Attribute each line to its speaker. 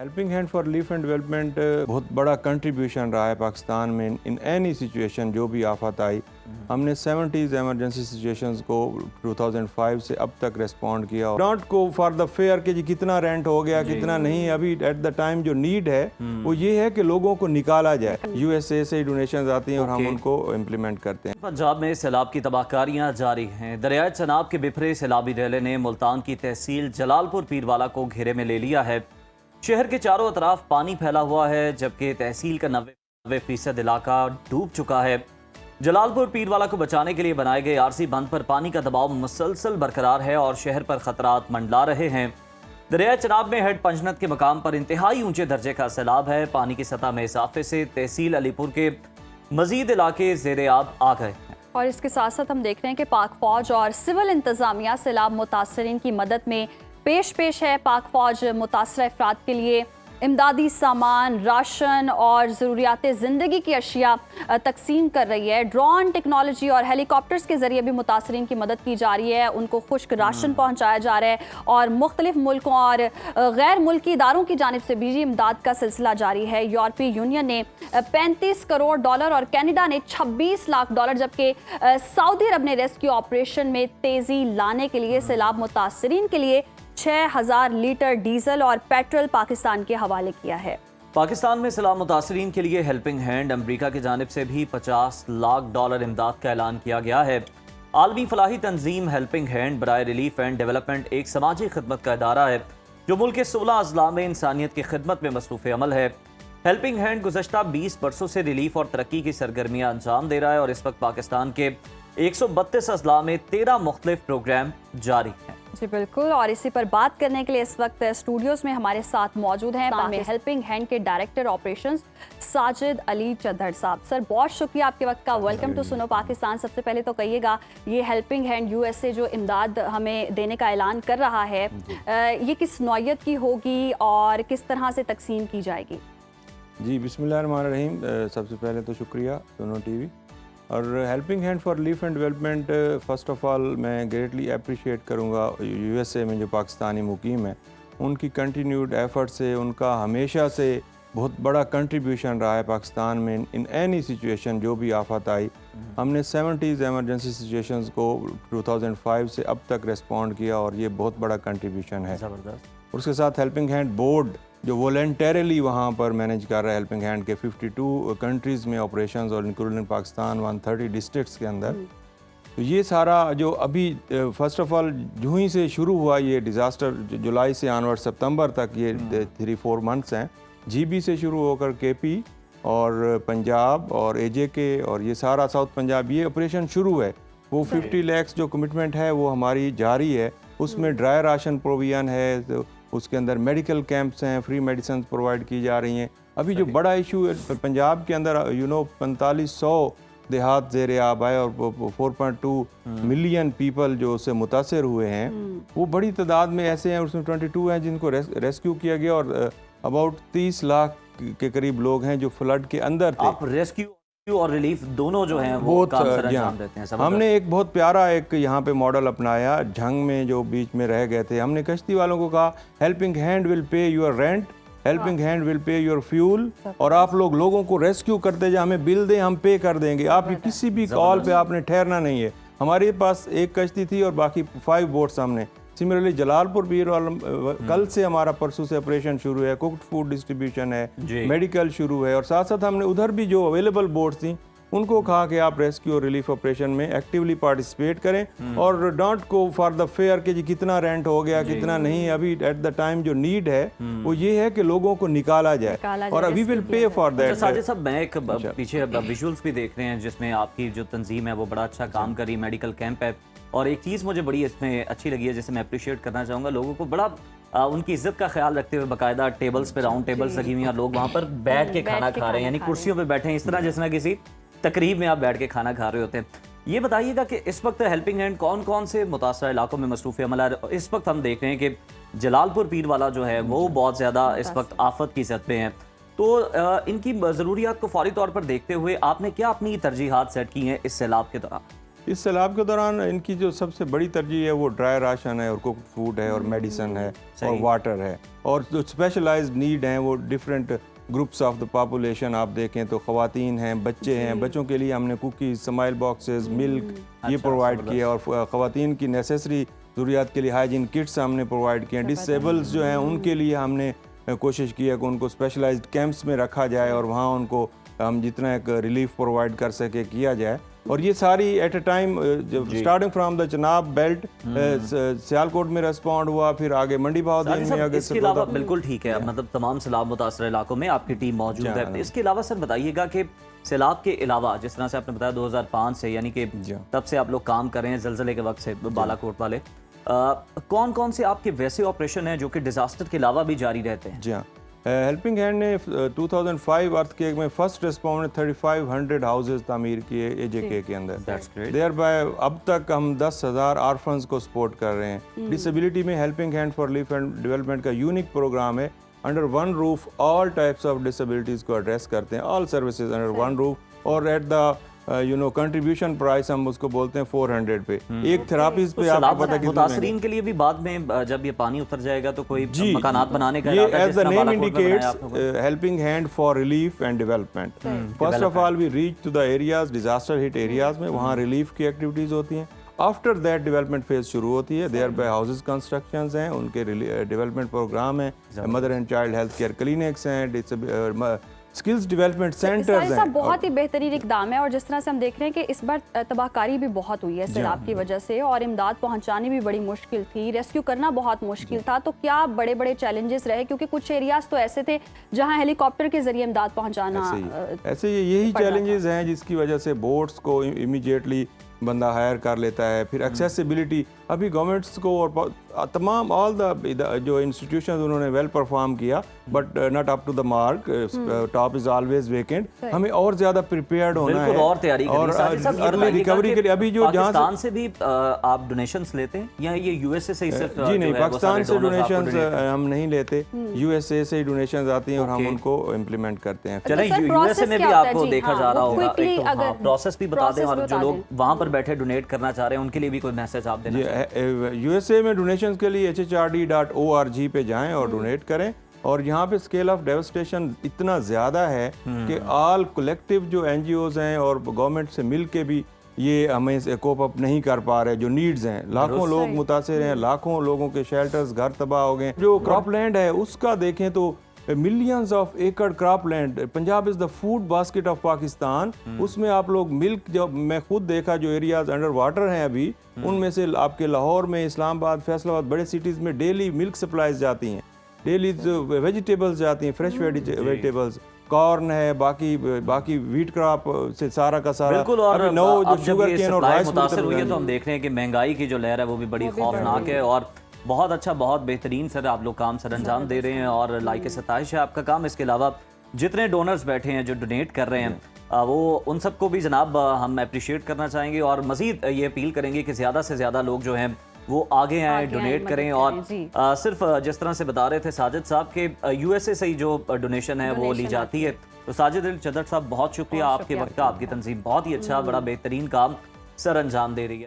Speaker 1: Helping hand for relief and development बहुत बड़ा contribution रहा है पाकिस्तान में इन एनी सिचुएशन जो भी आफत आई। हमने 70s एमरजेंसी सिचुएशंस को 2005 से अब तक रेस्पॉन्ड किया। नॉट को फॉर द फेयर कि जी कितना रेंट हो गया कितना नहीं, अभी एट द टाइम जो नीड है वो ये है कि लोगों को निकाला जाए। यूएसए से डोनेशंस आती हैं और हम उनको इम्प्लीमेंट करते हैं।
Speaker 2: पंजाब में सैलाब की तबाहकारियां जारी हैं। दरियाए चनाब के बिफरे सैलाबी रेले ने मुल्तान की तहसील जलालपुर पीरवाला को घेरे में ले लिया है। शहर के चारों तरफ पानी फैला हुआ है, जबकि तहसील का 90% इलाका डूब चुका है। जलालपुर पीरवाला को बचाने के लिए बनाए गए आरसी बंद पर पानी का दबाव मुसलसल बरकरार है और शहर पर खतरात मंडला रहे हैं। दरिया चनाब में हेड पंजनत के मकाम पर इंतहाई ऊंचे दर्जे का सैलाब है। पानी की सतह में इजाफे से तहसील अलीपुर के मजीद इलाके ज़ेरे आब आ गए हैं।
Speaker 3: और इसके साथ साथ हम देख रहे हैं कि पाक फौज और सिविल इंतजामिया सैलाब मुतासरीन की मदद में पेश है। पाक फौज मुतासर अफराद के लिए इमदादी सामान, राशन और ज़रूरियात ज़िंदगी की अशिया तकसीम कर रही है। ड्रोन टेक्नोलॉजी और हेलीकॉप्टर्स के ज़रिए भी मुतासरीन की मदद की जा रही है। उनको खुश्क राशन पहुँचाया जा रहा है और मुख्तलिफ मुल्कों और गैर मुल्की इदारों की जानिब से भी इमदाद का सिलसिला जारी है। यूरोपीय यूनियन ने $35 करोड़ और कनाडा ने $26 लाख, जबकि सऊदी अरब ने रेस्क्यू ऑपरेशन में तेज़ी लाने के लिए सैलाब मुतासरीन के लिए 6000 लीटर डीजल और पेट्रोल पाकिस्तान के हवाले किया है।
Speaker 2: पाकिस्तान में सैलाब मुतासरीन के लिए हेल्पिंग हैंड अमरीका की जानिब से भी $50 लाख इमदाद का ऐलान किया गया है। आलमी फलाही तंजीम हेल्पिंग हैंड बराए रिलीफ एंड डेवलपमेंट एक समाजी खिदमत का इदारा है जो मुल्क के 16 अजला में इंसानियत की खिदमत में मसरूफ़ अमल है। हेल्पिंग हैंड गुज़श्ता 20 बरसों से रिलीफ और तरक्की की सरगर्मियाँ अंजाम दे रहा है और इस वक्त पाकिस्तान के 132 अजला में 13 मुख्तलिफ प्रोग्राम जारी हैं।
Speaker 3: जी बिल्कुल, और इसी पर बात करने के लिए इस वक्त स्टूडियोज़ में हमारे साथ मौजूद हैं हेल्पिंग हैंड के डायरेक्टर ऑपरेशंस साजिद अली चद्दर साहब। सर बहुत शुक्रिया आपके वक्त का। वेलकम टू सुनो पाकिस्तान। सबसे पहले तो कहिएगा, ये हेल्पिंग हैंड यूएसए जो इमदाद हमें देने का ऐलान कर रहा है, ये किस नौयत की होगी और किस तरह से तकसीम की जाएगी?
Speaker 1: जी बिस्मिल्लाहिर्रहमानिर्रहीम। सबसे पहले तो शुक्रिया सुनो टीवी और helping hand for relief and development. First of all मैं ग्रेटली अप्रिशिएट करूँगा यूएसए में जो पाकिस्तानी मुकीम है उनकी कंटिन्यूड एफर्ट से। उनका हमेशा से बहुत बड़ा कंट्रीब्यूशन रहा है पाकिस्तान में इन एनी सिचुएशन जो भी आफत आई। हमने 70s एमरजेंसी सिचुएशंस को 2005 से अब तक रेस्पॉन्ड किया और ये बहुत बड़ा कंट्रीब्यूशन है।
Speaker 2: ज़बरदस्त।
Speaker 1: उसके साथ हेल्पिंग हैंड बोर्ड जो वॉलंटरली वहाँ पर मैनेज कर रहा है हेल्पिंग हैंड के 52 कंट्रीज़ में ऑपरेशंस और इंक्लूडिंग पाकिस्तान 130 डिस्ट्रिक्ट्स के अंदर। तो ये सारा जो अभी फ़र्स्ट ऑफ़ ऑल जूँ ही से शुरू हुआ ये डिज़ास्टर, जुलाई से ऑनवर्ड सितंबर तक ये 3-4 मंथ्स हैं। जीबी से शुरू होकर केपी और पंजाब और एजेके और ये सारा साउथ पंजाब ये ऑपरेशन शुरू है। वो 50 लाख जो कमिटमेंट है वो हमारी जारी है। उसमें ड्राई राशन प्रोविजन है, तो उसके अंदर मेडिकल कैंप्स हैं, फ्री मेडिसिन प्रोवाइड की जा रही हैं। अभी जो बड़ा इशू है पंजाब के अंदर 4500 देहात ज़ेरे आब आए और 4.2 मिलियन पीपल जो उससे मुतासर हुए हैं। वो बड़ी तादाद में ऐसे हैं, उसमें 22 हैं जिनको रेस्क्यू किया गया और अबाउट 30 लाख के करीब लोग हैं जो फ्लड के अंदर थे।
Speaker 2: आप रेस्क्यू और रिलीफ दोनों जो हैं वो काम सर अंजाम देते हैं।
Speaker 1: हमने एक बहुत प्यारा एक यहाँ पे मॉडल अपनाया। झंग में जो बीच में रह गए थे, हमने कश्ती वालों को कहा helping hand will pay your rent, helping hand will pay your fuel, और आप लोगों को रेस्क्यू करते जाए, हमें बिल दें हम पे कर देंगे। आप किसी भी कॉल पे आपने ठहरना नहीं है। हमारे पास एक कश्ती थी और बाकी 5 बोट्स हमने। सिमिलरली जलालपुर कल से हमारा परसों से ऑपरेशन शुरू है। कुक्ड फूड डिस्ट्रीब्यूशन है, मेडिकल शुरू है और साथ साथ हमने उधर भी जो अवेलेबल बोट्स थी उनको कहा कि आप रेस्क्यू और रिलीफ ऑपरेशन में एक्टिवली पार्टिसिपेट करें और don't go for the fair कि जी कितना रेंट हो गया कितना नहीं, अभी एट द टाइम जो नीड है वो ये है कि लोगों को निकाला जाए और we will pay for that.
Speaker 2: Sajid साहब, मैं एक पीछे विजुअल्स भी देख रहे हैं जिसमें आपकी जो तंजीम है वो बड़ा अच्छा काम करी, मेडिकल कैंप है। और एक चीज़ मुझे बड़ी इसमें अच्छी लगी है जिसे मैं अप्रिशिएट करना चाहूँगा, लोगों को बड़ा उनकी इज्जत का ख्याल रखते हुए बाकायदा टेबल्स पे राउंड टेबल्स लगी हुई हैं, लोग वहाँ पर बैठ के खाना खा रहे हैं, यानी कुर्सियों पे बैठे हैं, इस तरह जिसमें किसी तकरीब में आप बैठ के खाना खा रहे होते हैं। ये बताइएगा कि इस वक्त हेल्पिंग हैंड कौन कौन से मुतासर इलाकों में मसरूफ़ अमल है? इस वक्त हम देख रहे हैं कि जलालपुर पीरवाला जो है वो बहुत ज़्यादा इस वक्त आफत की सतह पे हैं। तो इनकी ज़रूरियात को फौरी तौर पर देखते हुए आपने क्या अपनी तरजीहात सेट की हैं इस सैलाब के दौरान?
Speaker 1: اس سیلاب کے دوران ان کی جو سب سے بڑی ترجیح ہے وہ ڈرائی راشن ہے اور کوکڈ فوڈ ہے اور میڈیسن ہے اور واٹر ہے، اور جو اسپیشلائزڈ نیڈ ہیں وہ different groups of the population آپ دیکھیں تو خواتین ہیں، بچے ہیں، بچوں کے لیے ہم نے کوکیز، سمائل باکسز، ملک یہ پرووائڈ کیا، اور خواتین کی نیسیسری ضروریات کے لیے ہائیجین کٹس ہم نے پرووائڈ کیے ہیں۔ ڈسیبلز جو ہیں ان کے لیے ہم نے کوشش کی ہے کہ ان کو اسپیشلائزڈ کیمپس میں رکھا جائے اور وہاں ان کو ہم جتنا ایک ریلیف پرووائڈ کر سکے کیا جائے، اور یہ ساری at a time starting from the Chenab belt Sialkot میں ریسپونڈ ہوا، پھر آگے منڈی بہاؤدین میں آگے
Speaker 2: اس کے علاوہ بالکل ٹھیک ہے، مطلب تمام سیلاب متاثرہ علاقوں میں آپ کی ٹیم موجود ہے۔ اس کے علاوہ سر بتائیے گا کہ سیلاب کے علاوہ جس طرح سے آپ نے بتایا 2005 سے یعنی کہ تب سے آپ لوگ کام کر رہے ہیں زلزلے کے وقت سے بالا کوٹ والے، کون کون سے آپ کے ویسے آپریشن ہیں جو کہ ڈیزاسٹر کے علاوہ بھی جاری رہتے ہیں؟
Speaker 1: جی ہاں، ہیلپنگ ہینڈ نے 2005 ارتھ کیک میں فرسٹ ریسپونڈ 3500 ہاؤسز تعمیر کیے اے جے کے کے اندر، دیئر بائی اب تک ہم 10,000 آرفنز کو سپورٹ کر رہے ہیں۔ ڈسیبلٹی میں helping hand for relief and development کا یونیک پروگرام ہے، under one roof all types of disabilities کو ایڈریس کرتے ہیں، all services under one roof, اور ایٹ دا کنٹریبیوشن پرائس ہم اس کو بولتے ہیں 400 پہ ایک تھراپیز پہ۔ آپ کو پتہ کہ
Speaker 2: متاثرین کے لیے بھی بعد میں جب یہ پانی اتر جائے گا تو کوئی مکانات بنانے کا
Speaker 1: یہ as the name indicates helping hand for relief and development, first of all we reach to the areas disaster hit areas میں، وہاں ریلیف کی ایکٹیویٹیز ہوتی ہیں، آفٹر دیٹ ڈیولپمنٹ فیز شروع ہوتی ہے، دیئر بائی ہاؤسز کنسٹرکشنز ہیں، ان کے ڈیولپمنٹ پروگرام ہیں، mother and child health care clinics ہیں، اسکلز ڈیولپمنٹ سینٹرز ہیں۔
Speaker 3: بہت ہی بہترین اقدام ہے، اور جس طرح سے ہم دیکھ رہے ہیں کہ اس بار تباہ کاری بھی بہت ہوئی ہے سیلاب کی وجہ سے، اور امداد پہنچانی بھی بڑی مشکل تھی، ریسکیو کرنا بہت مشکل تھا، تو کیا بڑے بڑے چیلنجز رہے؟ کیونکہ کچھ ایریاز تو ایسے تھے جہاں ہیلی کاپٹر کے ذریعے امداد پہنچانا
Speaker 1: ایسے یہی چیلنجز ہیں جس کی وجہ سے بوٹس کو امیڈیٹلی بندہ ہائر کر لیتا ہے، پھر ایکسیسیبلٹی ابھی گورنمنٹس کو اور تمام آل دا جو انسٹیٹیوشنز انہوں نے ویل پرفارم کیا، but not up to the mark, top is always vacant, ہمیں اور زیادہ پریپیئرڈ ہونا ہے
Speaker 2: اور تیاری
Speaker 1: اور ارلی ریکوری کے لیے۔ ابھی جو
Speaker 2: پاکستان سے بھی آپ ڈونیشنز لیتے ہیں یا یہ یو ایس اے سے صرف؟
Speaker 1: جی نہیں، پاکستان سے ڈونیشنز ہم نہیں لیتے، یو ایس اے سے ہی ڈونیشنز آتی ہیں اور ہم ان کو امپلیمنٹ کرتے ہیں۔
Speaker 2: چلیں یو ایس اے میں بھی آپ کو دیکھا جا رہا ہوگا، پروسیس بھی بتا دیں، اور جو لوگ وہاں پر بیٹھے ڈونیٹ کرنا چاہ رہے ہیں ان کے لیے بھی کوئی میسج آپ دینا چاہیں؟
Speaker 1: یو ایس اے میں ڈونیشنز کے لیے HHRD.org پہ جائیں اور ڈونیٹ کریں، اور یہاں پہ اسکیل آف ڈیوسٹیشن اتنا زیادہ ہے کہ آل کولیکٹیو جو این جی اوز ہیں اور گورنمنٹ سے مل کے بھی یہ ہمیں کوپ اپ نہیں کر پا رہے، جو نیڈز ہیں، لاکھوں لوگ متاثر ہیں، لاکھوں لوگوں کے شیلٹرز، گھر تباہ ہو گئے۔ جو کراپ لینڈ ہے اس کا دیکھیں تو ملینز آف ایکڑ crop land, Punjab is the food basket of Pakistan, اس میں آپ لوگ ملک، جب میں خود دیکھا جو ایریاز انڈر واٹر ہیں ابھی، ان میں سے آپ کے لاہور میں، اسلام آباد، فیصل آباد، بڑے سٹیز میں ڈیلی ملک سپلائز جاتی ہیں، ڈیلی ویجیٹیبلز جاتی ہیں، فریش ویجیٹیبلز، کارن ہے، باقی ویٹ کراپ سے سارا کا سارا۔
Speaker 2: بالکل، اور اب جب یہ سپلائی متاثر ہوئی ہے تو ہم دیکھ رہے ہیں کہ مہنگائی کی جو لہر ہے وہ بھی بڑی خوفناک ہے، اور بہت اچھا، بہت بہترین سر آپ لوگ کام سر انجام دے رہے ہیں، اور لائق ستائش ہے آپ کا کام۔ اس کے علاوہ جتنے ڈونرز بیٹھے ہیں جو ڈونیٹ کر رہے ہیں وہ ان سب کو بھی جناب ہم اپریشیٹ کرنا چاہیں گے، اور مزید یہ اپیل کریں گے کہ زیادہ سے زیادہ لوگ جو ہیں وہ آگے آئیں، ڈونیٹ کریں۔ اور صرف جس طرح سے بتا رہے تھے ساجد صاحب کہ یو ایس اے سے ہی جو ڈونیشن ہے وہ لی جاتی ہے، تو ساجد چدر صاحب بہت شکریہ آپ کے وقت کا، آپ کی تنظیم بہت ہی اچھا، بڑا بہترین کام سر انجام دے رہی ہے۔